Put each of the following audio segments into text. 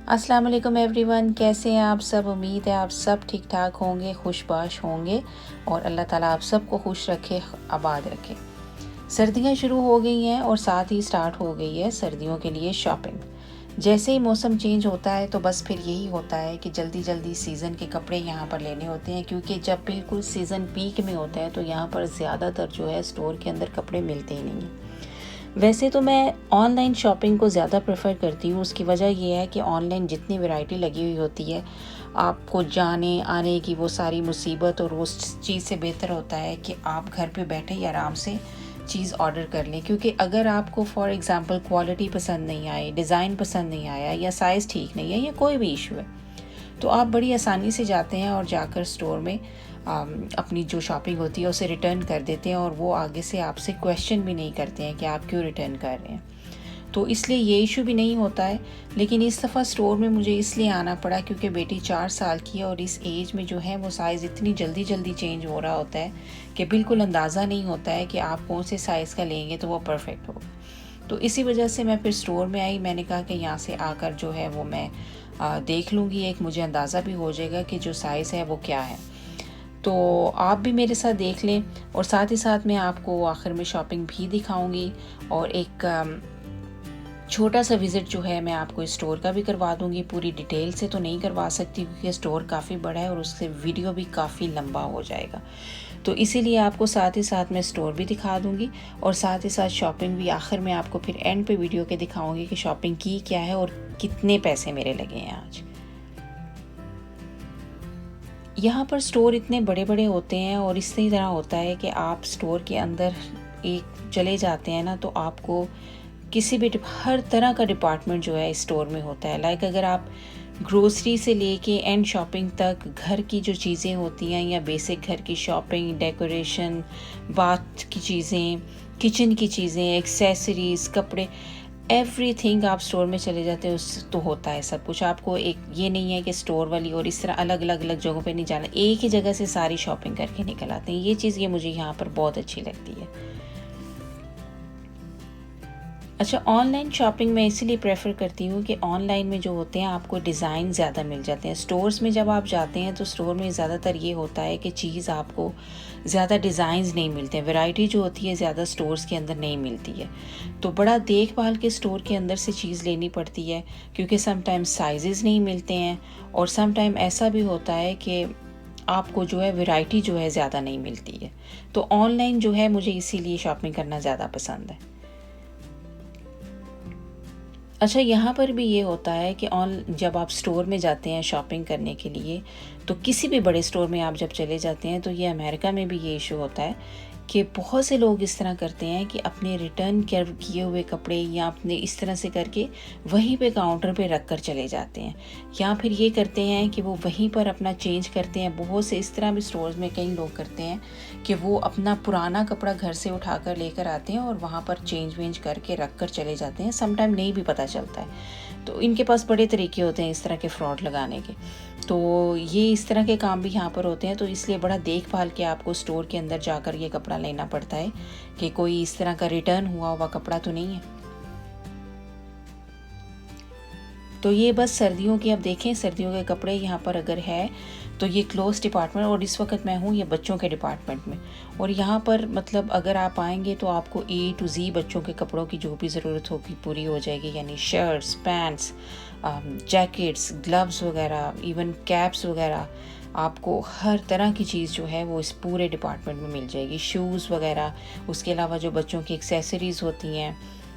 अस्सलाम वालेकुम एवरीवन, कैसे हैं आप सब। उम्मीद है आप सब ठीक ठाक होंगे, खुशबाश होंगे और अल्लाह ताला आप सबको खुश रखे, आबाद रखे। सर्दियां शुरू हो गई हैं और साथ ही स्टार्ट हो गई है सर्दियों के लिए शॉपिंग। जैसे ही मौसम चेंज होता है तो बस फिर यही होता है कि जल्दी जल्दी सीज़न के कपड़े यहाँ पर लेने होते हैं, क्योंकि जब बिल्कुल सीज़न पीक में होता है तो यहाँ पर ज़्यादातर जो है स्टोर के अंदर कपड़े मिलते ही नहीं हैं। वैसे तो मैं ऑनलाइन शॉपिंग को ज़्यादा प्रेफर करती हूँ। उसकी वजह ये है कि ऑनलाइन जितनी वैरायटी लगी हुई होती है, आपको जाने आने की वो सारी मुसीबत और उस चीज़ से बेहतर होता है कि आप घर पे बैठे ही आराम से चीज़ ऑर्डर कर लें। क्योंकि अगर आपको फॉर एग्ज़ाम्पल क्वालिटी पसंद नहीं आई, डिज़ाइन पसंद नहीं आया या साइज़ ठीक नहीं है या कोई भी इशू है, तो आप बड़ी आसानी से जाते हैं और जाकर स्टोर में अपनी जो शॉपिंग होती है उसे रिटर्न कर देते हैं, और वो आगे से आपसे क्वेश्चन भी नहीं करते हैं कि आप क्यों रिटर्न कर रहे हैं। तो इसलिए ये इशू भी नहीं होता है। लेकिन इस दफ़ा स्टोर में मुझे इसलिए आना पड़ा क्योंकि बेटी 4 साल की है और इस एज में जो है वो साइज़ इतनी जल्दी जल्दी चेंज हो रहा होता है कि बिल्कुल अंदाज़ा नहीं होता है कि आप कौन से साइज़ का लेंगे तो वो परफेक्ट होगा। तो इसी वजह से मैं फिर स्टोर में आई। मैंने कहा कि यहाँ से आकर जो है वो मैं देख लूँगी, एक मुझे अंदाज़ा भी हो जाएगा कि जो साइज़ है वो क्या है। तो आप भी मेरे साथ देख लें और साथ ही साथ मैं आपको आखिर में शॉपिंग भी दिखाऊंगी और एक छोटा सा विज़िट जो है मैं आपको स्टोर का भी करवा दूंगी। पूरी डिटेल से तो नहीं करवा सकती क्योंकि स्टोर काफ़ी बड़ा है और उससे वीडियो भी काफ़ी लंबा हो जाएगा। तो इसीलिए आपको साथ ही साथ मैं स्टोर भी दिखा दूंगी और साथ ही साथ शॉपिंग भी आखिर में आपको फिर एंड पे वीडियो के दिखाऊंगी कि शॉपिंग की क्या है और कितने पैसे मेरे लगे हैं आज। यहाँ पर स्टोर इतने बड़े बड़े होते हैं और इसी तरह होता है कि आप स्टोर के अंदर एक चले जाते हैं ना, तो आपको किसी भी हर तरह का डिपार्टमेंट जो है स्टोर में होता है। लाइक अगर आप ग्रोसरी से लेके एंड शॉपिंग तक घर की जो चीज़ें होती हैं या बेसिक घर की शॉपिंग, डेकोरेशन, बाथ की चीज़ें, किचन की चीज़ें, एक्सेसरीज़, कपड़े, एवरीथिंग आप स्टोर में चले जाते हैं उस तो होता है सब कुछ। आपको एक ये नहीं है कि स्टोर वाली और इस तरह अलग अलग अलग जगहों पे नहीं जाना, एक ही जगह से सारी शॉपिंग करके निकल आते हैं। ये चीज़ ये मुझे यहाँ पर बहुत अच्छी लगती है। अच्छा, ऑनलाइन शॉपिंग मैं इसीलिए प्रेफर करती हूँ कि ऑनलाइन में जो होते हैं आपको डिज़ाइन ज़्यादा मिल जाते हैं। स्टोर्स में जब आप जाते हैं तो स्टोर में ज़्यादातर ये होता है कि चीज़ आपको ज़्यादा डिज़ाइंस नहीं मिलते हैं, वैरायटी जो होती है ज़्यादा स्टोर्स के अंदर नहीं मिलती है। तो बड़ा देखभाल के स्टोर के अंदर से चीज़ लेनी पड़ती है क्योंकि समटाइम्स साइजेस नहीं मिलते हैं और समटाइम ऐसा भी होता है कि आपको जो है वैरायटी जो है ज़्यादा नहीं मिलती है। तो ऑनलाइन जो है मुझे इसीलिए शॉपिंग करना ज़्यादा पसंद है। अच्छा, यहाँ पर भी ये होता है कि जब आप स्टोर में जाते हैं शॉपिंग करने के लिए, तो किसी भी बड़े स्टोर में आप जब चले जाते हैं तो ये अमेरिका में भी ये इशू होता है कि बहुत से लोग इस तरह करते हैं कि अपने रिटर्न किए हुए कपड़े या अपने इस तरह से करके वहीं पे काउंटर पे रख कर चले जाते हैं, या फिर ये करते हैं कि वो वहीं पर अपना चेंज करते हैं। बहुत से इस तरह भी स्टोर्स में कई लोग करते हैं कि वो अपना पुराना कपड़ा घर से उठा कर लेकर आते हैं और वहाँ पर चेंज वेंज करके रख कर चले जाते हैं। समटाइम नहीं भी पता चलता है। तो इनके पास बड़े तरीके होते हैं इस तरह के फ्रॉड लगाने के। तो ये इस तरह के काम भी यहाँ पर होते हैं, तो इसलिए बड़ा देखभाल के आपको स्टोर के अंदर जाकर ये कपड़ा लेना पड़ता है कि कोई इस तरह का रिटर्न हुआ कपड़ा तो नहीं है। तो ये बस सर्दियों की, अब देखें सर्दियों के कपड़े यहाँ पर अगर है तो ये क्लोथ डिपार्टमेंट, और इस वक्त मैं हूँ ये बच्चों के डिपार्टमेंट में। और यहाँ पर मतलब अगर आप आएंगे तो आपको ए टू ज़ी बच्चों के कपड़ों की जो भी ज़रूरत होगी पूरी हो जाएगी, यानी शर्ट्स, पैंट्स, जैकेट्स, ग्लव्स वगैरह, इवन कैप्स वगैरह, आपको हर तरह की चीज़ जो है वो इस पूरे डिपार्टमेंट में मिल जाएगी। शूज़ वगैरह, उसके अलावा जो बच्चों की एक्सेसरीज़ होती हैं,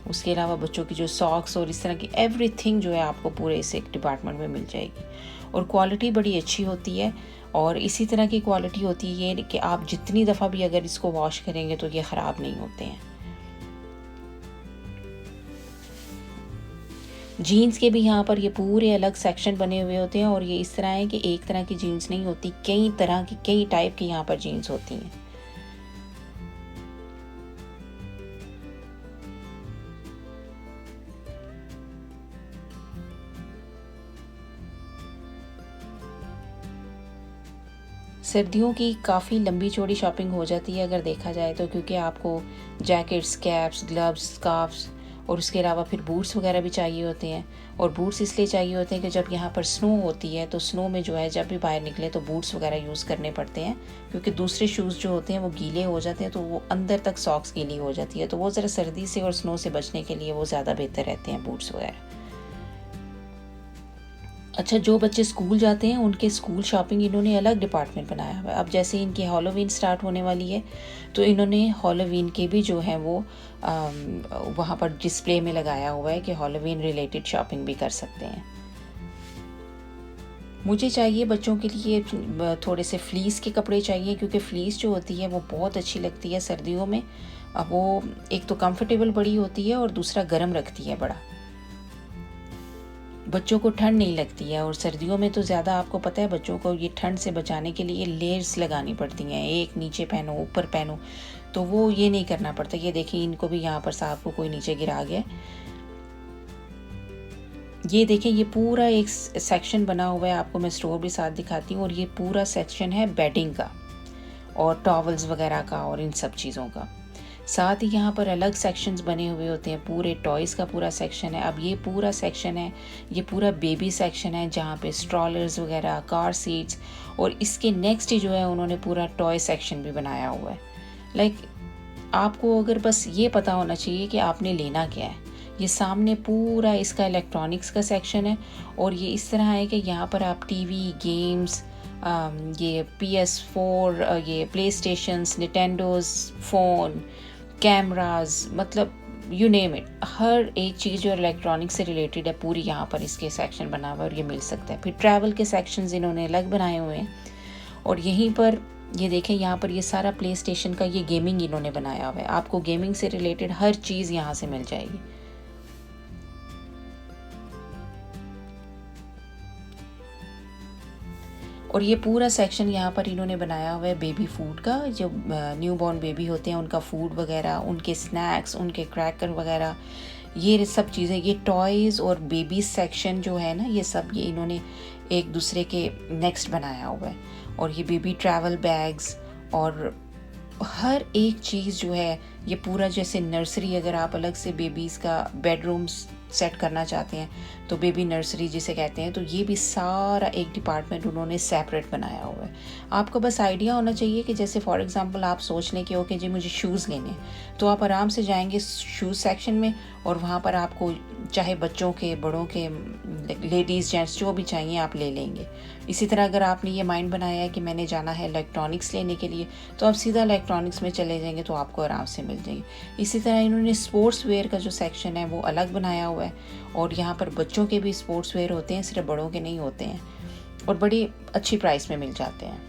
उसके अलावा बच्चों की जो सॉक्स और इस तरह की एवरीथिंग जो है आपको पूरे इस एक डिपार्टमेंट में मिल जाएगी। और क्वालिटी बड़ी अच्छी होती है और इसी तरह की क्वालिटी होती है ये कि आप जितनी दफ़ा भी अगर इसको वॉश करेंगे तो ये ख़राब नहीं होते हैं। जीन्स के भी यहाँ पर ये पूरे अलग सेक्शन बने हुए होते हैं और ये इस तरह है कि एक तरह की जीन्स नहीं होती, कई तरह की, कई टाइप की यहाँ पर जीन्स होती हैं। सर्दियों की काफ़ी लंबी चौड़ी शॉपिंग हो जाती है अगर देखा जाए तो, क्योंकि आपको जैकेट्स, कैप्स, ग्लव्स, स्कार्फ्स और उसके अलावा फिर बूट्स वगैरह भी चाहिए होते हैं। और बूट्स इसलिए चाहिए होते हैं कि जब यहाँ पर स्नो होती है तो स्नो में जो है जब भी बाहर निकले तो बूट्स वगैरह यूज़ करने पड़ते हैं, क्योंकि दूसरे शूज़ जो होते हैं वो गीले हो जाते हैं, तो वो अंदर तक सॉक्स गीली हो जाती है, तो वो ज़रा सर्दी से और स्नो से बचने के लिए वो ज़्यादा बेहतर रहते हैं बूट्स वगैरह। अच्छा, जो बच्चे स्कूल जाते हैं उनके स्कूल शॉपिंग इन्होंने अलग डिपार्टमेंट बनाया हुआ है। अब जैसे इनकी हॉलोवीन स्टार्ट होने वाली है तो इन्होंने हॉलोवीन के भी जो है वो वहाँ पर डिस्प्ले में लगाया हुआ है कि हॉलोवीन रिलेटेड शॉपिंग भी कर सकते हैं। मुझे चाहिए बच्चों के लिए थोड़े से फ्लीस के कपड़े चाहिए, क्योंकि फ्लीस जो होती है वो बहुत अच्छी लगती है सर्दियों में। अब वो एक तो कंफर्टेबल बड़ी होती है और दूसरा गर्म रखती है बड़ा, बच्चों को ठंड नहीं लगती है। और सर्दियों में तो ज़्यादा आपको पता है बच्चों को ये ठंड से बचाने के लिए लेयर्स लगानी पड़ती हैं, एक नीचे पहनो ऊपर पहनो, तो वो ये नहीं करना पड़ता। ये देखिए इनको भी यहाँ पर साहब को कोई नीचे गिरा गया। ये देखें ये पूरा एक सेक्शन बना हुआ है, आपको मैं स्टोर भी साथ दिखाती हूँ। और ये पूरा सेक्शन है बेडिंग का और टॉवल्स वगैरह का और इन सब चीज़ों का। साथ ही यहाँ पर अलग सेक्शंस बने हुए होते हैं, पूरे टॉयज़ का पूरा सेक्शन है। अब ये पूरा सेक्शन है, ये पूरा बेबी सेक्शन है जहाँ पे स्ट्रॉलर्स वगैरह, कार सीट्स, और इसके नेक्स्ट ही जो है उन्होंने पूरा टॉय सेक्शन भी बनाया हुआ है। लाइक आपको अगर बस ये पता होना चाहिए कि आपने लेना क्या है। ये सामने पूरा इसका इलेक्ट्रॉनिक्स का सेक्शन है और ये इस तरह है कि यहाँ पर आप टीवी, गेम्स, ये PS4, ये प्ले स्टेशंस, निटेंडोज, फ़ोन, कैमराज, मतलब यू नेम इट, हर एक चीज़ जो इलेक्ट्रॉनिक्स से रिलेटेड है पूरी यहाँ पर इसके सेक्शन बना हुआ है और ये मिल सकता है। फिर ट्रैवल के सेक्शंस इन्होंने अलग बनाए हुए हैं। और यहीं पर ये देखें यहाँ पर ये सारा प्ले स्टेशन का ये गेमिंग इन्होंने बनाया हुआ है। आपको गेमिंग से रिलेटेड हर चीज़ यहाँ से मिल जाएगी। और ये पूरा सेक्शन यहाँ पर इन्होंने बनाया हुआ है बेबी फूड का, जो न्यू बॉर्न बेबी होते हैं उनका फूड वगैरह, उनके स्नैक्स, उनके क्रैकर वगैरह, ये सब चीज़ें। ये टॉयज़ और बेबी सेक्शन जो है ना, ये सब ये इन्होंने एक दूसरे के नेक्स्ट बनाया हुआ है। और ये बेबी ट्रैवल बैग्स और हर एक चीज़ जो है ये पूरा, जैसे नर्सरी, अगर आप अलग से बेबीज़ का बेडरूम्स सेट करना चाहते हैं तो बेबी नर्सरी जिसे कहते हैं, तो ये भी सारा एक डिपार्टमेंट उन्होंने सेपरेट बनाया हुआ है। आपको बस आइडिया होना चाहिए कि जैसे फॉर एग्जांपल आप सोच लें कि ओके जी मुझे शूज़ लेने हैं, तो आप आराम से जाएंगे शूज़ सेक्शन में और वहाँ पर आपको चाहे बच्चों के, बड़ों के, लेडीज़, जेंट्स जो भी चाहिए आप ले लेंगे। इसी तरह अगर आपने ये माइंड बनाया है कि मैंने जाना है इलेक्ट्रॉनिक्स लेने के लिए, तो आप सीधा इलेक्ट्रॉनिक्स में चले जाएंगे तो आपको आराम से मिल जाएगी। इसी तरह इन्होंने स्पोर्ट्स वेयर का जो सेक्शन है वो अलग बनाया हुआ है और यहाँ पर बच्चों के भी स्पोर्ट्स वेयर होते हैं, सिर्फ बड़ों के नहीं होते हैं, और बड़ी अच्छी प्राइस में मिल जाते हैं।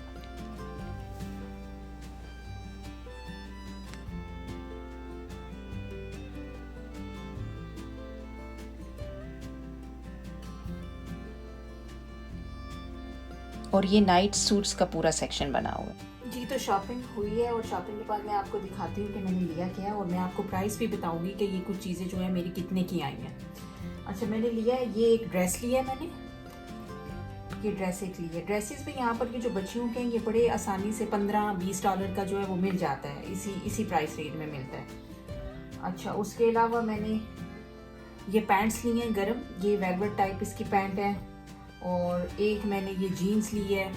और ये नाइट सूट्स का पूरा सेक्शन बना हुआ है। जी, तो शॉपिंग हुई है और शॉपिंग के बाद मैं आपको दिखाती हूँ कि मैंने लिया क्या है और मैं आपको प्राइस भी बताऊंगी कि ये कुछ चीज़ें जो है मेरी कितने की आई हैं। अच्छा, मैंने लिया है, ये एक ड्रेस लिया है मैंने, ये ड्रेस एक ली है। ड्रेसेस भी यहाँ पर ये जो बच्चियों के हैं ये बड़े आसानी से $15-20 का जो है वो मिल जाता है, इसी प्राइस रेंज में मिलता है। अच्छा, उसके अलावा मैंने ये पैंट्स ली हैं गर्म, ये वेलवेट टाइप इसकी पैंट है, और एक मैंने ये जीन्स ली है,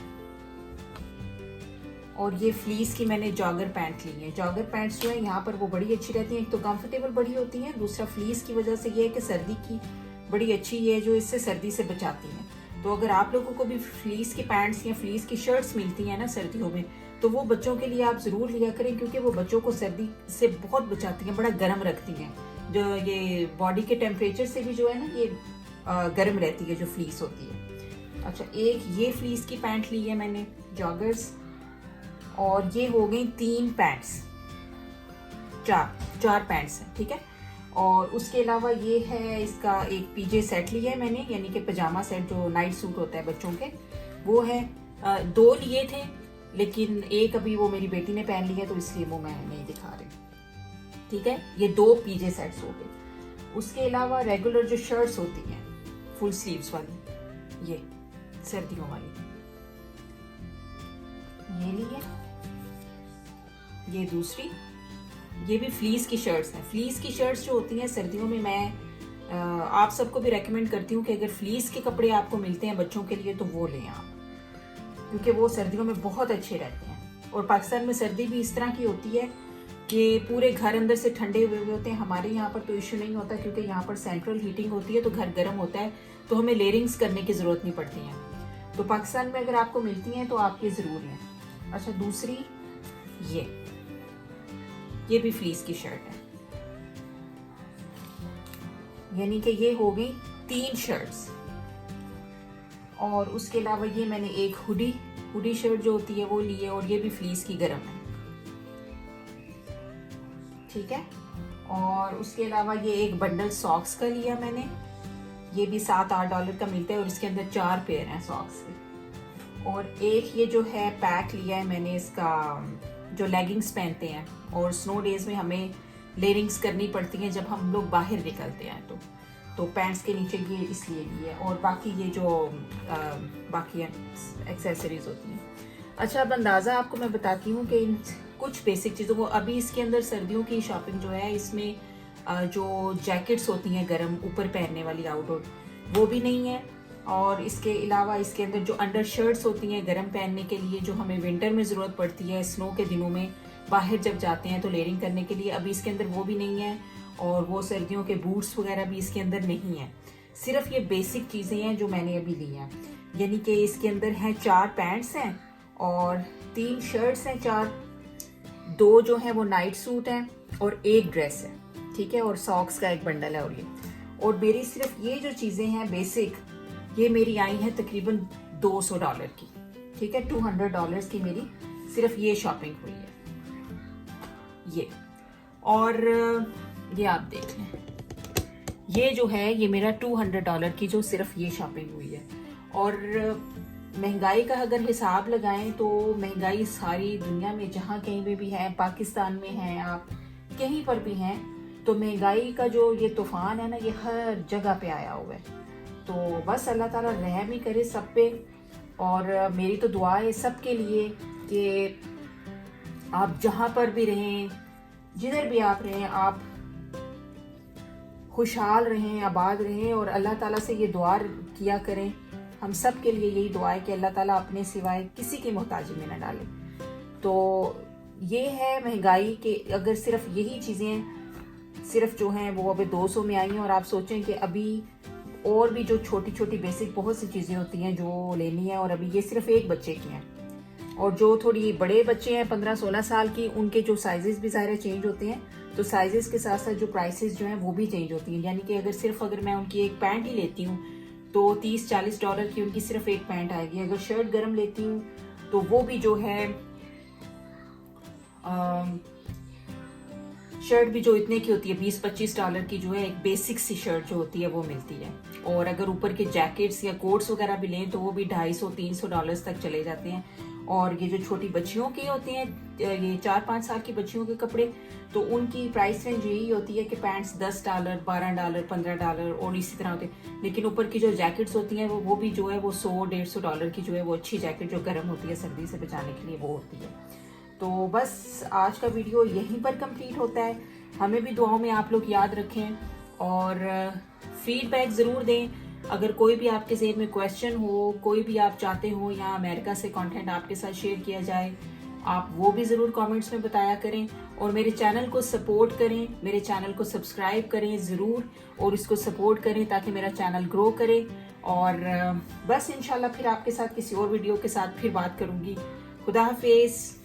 और ये फ्लीस की मैंने जॉगर पैंट ली है। जॉगर पैंट्स जो है यहाँ पर वो बड़ी अच्छी रहती हैं, एक तो कंफर्टेबल बड़ी होती हैं, दूसरा फ्लीस की वजह से ये है कि सर्दी की बड़ी अच्छी है जो इससे सर्दी से बचाती हैं। तो अगर आप लोगों को भी फ्लीस की पैंट्स या फ्लीस की शर्ट्स मिलती हैं ना सर्दियों में, तो वो बच्चों के लिए आप ज़रूर लिया करें, क्योंकि वो बच्चों को सर्दी से बहुत बचाती हैं, बड़ा गर्म रखती हैं। जो ये बॉडी के टेम्परेचर से भी जो है ना ये गर्म रहती है जो फ्लीस होती है। अच्छा, एक ये फ्लीस की पैंट ली है मैंने जॉगर्स, और ये हो गई 3 पैंट्स, चार पैंट्स हैं, ठीक है। और उसके अलावा ये है इसका एक पीजे सेट लिया है मैंने, यानी कि पजामा सेट जो नाइट सूट होता है बच्चों के, वो है। 2 लिए थे लेकिन एक अभी वो मेरी बेटी ने पहन लिया तो इसलिए वो मैं नहीं दिखा रही, ठीक है। ये 2 पीजे सेट्स हो गए। उसके अलावा रेगुलर जो शर्ट्स होती हैं फुल स्लीव्स वाली, ये सर्दियों वाली, ये ली है। ये दूसरी, ये भी फ्लीस की शर्ट्स हैं। फ्लीस की शर्ट्स जो होती हैं सर्दियों में मैं आप सबको भी रेकमेंड करती हूँ कि अगर फ्लीस के कपड़े आपको मिलते हैं बच्चों के लिए तो वो लें आप, क्योंकि वो सर्दियों में बहुत अच्छे रहते हैं। और पाकिस्तान में सर्दी भी इस तरह की होती है कि पूरे घर अंदर से ठंडे हुए हुए होते हैं। हमारे यहाँ पर तो इशू नहीं होता क्योंकि यहाँ पर सेंट्रल हीटिंग होती है तो घर गर्म होता है, तो हमें लेयरिंग्स करने की ज़रूरत नहीं पड़ती है। तो पाकिस्तान में अगर आपको मिलती हैं तो आप ये ज़रूर लें। अच्छा, दूसरी ये भी फ्लीस की शर्ट है, यानी कि ये हो गई 3 शर्ट्स। और उसके अलावा ये मैंने एक हुडी शर्ट जो होती है वो ली है, और ये भी फ्लीस की गर्म है, ठीक है। और उसके अलावा ये एक बंडल सॉक्स का लिया मैंने, ये भी $7-8 का मिलता है और इसके अंदर 4 पेयर हैं सॉक्स के। और एक ये जो है पैक लिया है मैंने, इसका जो लेगिंग्स पहनते हैं और स्नो डेज में हमें लेयरिंग्स करनी पड़ती हैं जब हम लोग बाहर निकलते हैं, तो पैंट्स के नीचे ये इसलिए लिए। और बाकी ये जो बाकी एक्सेसरीज होती हैं। अच्छा, अब अंदाज़ा आपको मैं बताती हूँ कि इन कुछ बेसिक चीज़ों को, अभी इसके अंदर सर्दियों की शॉपिंग जो है इसमें जो जैकेट्स होती हैं गर्म ऊपर पहनने वाली आउटडोर, वो भी नहीं है। और इसके अलावा इसके अंदर जो अंडर शर्ट्स होती हैं गर्म पहनने के लिए, जो हमें विंटर में ज़रूरत पड़ती है स्नो के दिनों में बाहर जब जाते हैं तो लेयरिंग करने के लिए, अभी इसके अंदर वो भी नहीं है। और वो सर्दियों के बूट्स वगैरह भी इसके अंदर नहीं है। सिर्फ ये बेसिक चीज़ें हैं जो मैंने अभी ली हैं, यानी कि इसके अंदर हैं 4 पैंट्स हैं और 3 शर्ट्स हैं, 2 जो हैं वो नाइट सूट हैं और 1 ड्रेस है, ठीक है। और सॉक्स का एक बंडल है। और मेरी सिर्फ ये जो चीज़ें हैं बेसिक, ये मेरी आई है तकरीबन $200 की, ठीक है। $200 की मेरी सिर्फ ये शॉपिंग हुई है ये। और ये आप देख लें, ये जो है ये मेरा $200 की जो सिर्फ ये शॉपिंग हुई है। और महंगाई का अगर हिसाब लगाएं तो महंगाई सारी दुनिया में जहाँ कहीं पे भी है, पाकिस्तान में है, आप कहीं पर भी हैं, तो महंगाई का जो ये तूफान है ना, ये हर जगह पे आया हुआ है। तो बस अल्लाह ताला रहम ही करे सब पे। और मेरी तो दुआ है सब के लिए कि आप जहाँ पर भी रहें, जिधर भी आप रहें, आप खुशहाल रहें, आबाद रहें। और अल्लाह ताला से ये दुआ किया करें, हम सब के लिए यही दुआ है कि अल्लाह ताला अपने सिवाय किसी की मोहताजी में न डाले। तो ये है महंगाई के, अगर सिर्फ यही चीज़ें सिर्फ जो हैं वो अभी 200 में आई हैं, और आप सोचें कि अभी और भी जो छोटी छोटी बेसिक बहुत सी चीज़ें होती हैं जो लेनी है, और अभी ये सिर्फ एक बच्चे की हैं। और जो थोड़ी बड़े बच्चे हैं 15-16 साल की, उनके जो साइजेस भी ज़ाहिर चेंज होते हैं, तो साइजेस के साथ साथ जो प्राइसेस जो हैं वो भी चेंज होती हैं। यानी कि अगर मैं उनकी एक पैंट ही लेती हूँ तो $30-40 की उनकी सिर्फ एक पैंट आएगी। अगर शर्ट गर्म लेती हूँ तो वो भी जो है शर्ट भी जो इतने की होती है $20-25 की जो है एक बेसिक सी शर्ट जो होती है वो मिलती है। और अगर ऊपर के जैकेट्स या कोट्स वगैरह भी लें तो वो भी $250-300 तक चले जाते हैं। और ये जो छोटी बच्चियों की होती हैं, ये 4-5 साल की बच्चियों के कपड़े, तो उनकी प्राइस रेंज यही होती है कि पैंट्स $10, $12, $15 और इसी तरह होते हैं। लेकिन ऊपर की जो जैकेट्स होती हैं वो भी जो है वो $100-150 की जो है वो अच्छी जैकेट जो गर्म होती है सर्दी से बचाने के लिए वो होती है। तो बस आज का वीडियो यहीं पर कंप्लीट होता है। हमें भी दुआओं में आप लोग याद रखें और फीडबैक ज़रूर दें। अगर कोई भी आपके ज़हन में क्वेश्चन हो, कोई भी आप चाहते हो या अमेरिका से कंटेंट आपके साथ शेयर किया जाए, आप वो भी ज़रूर कमेंट्स में बताया करें। और मेरे चैनल को सपोर्ट करें, मेरे चैनल को सब्सक्राइब करें ज़रूर और इसको सपोर्ट करें ताकि मेरा चैनल ग्रो करे। और बस इंशाल्लाह फिर आपके साथ किसी और वीडियो के साथ फिर बात करूँगी। खुदा हाफिज़।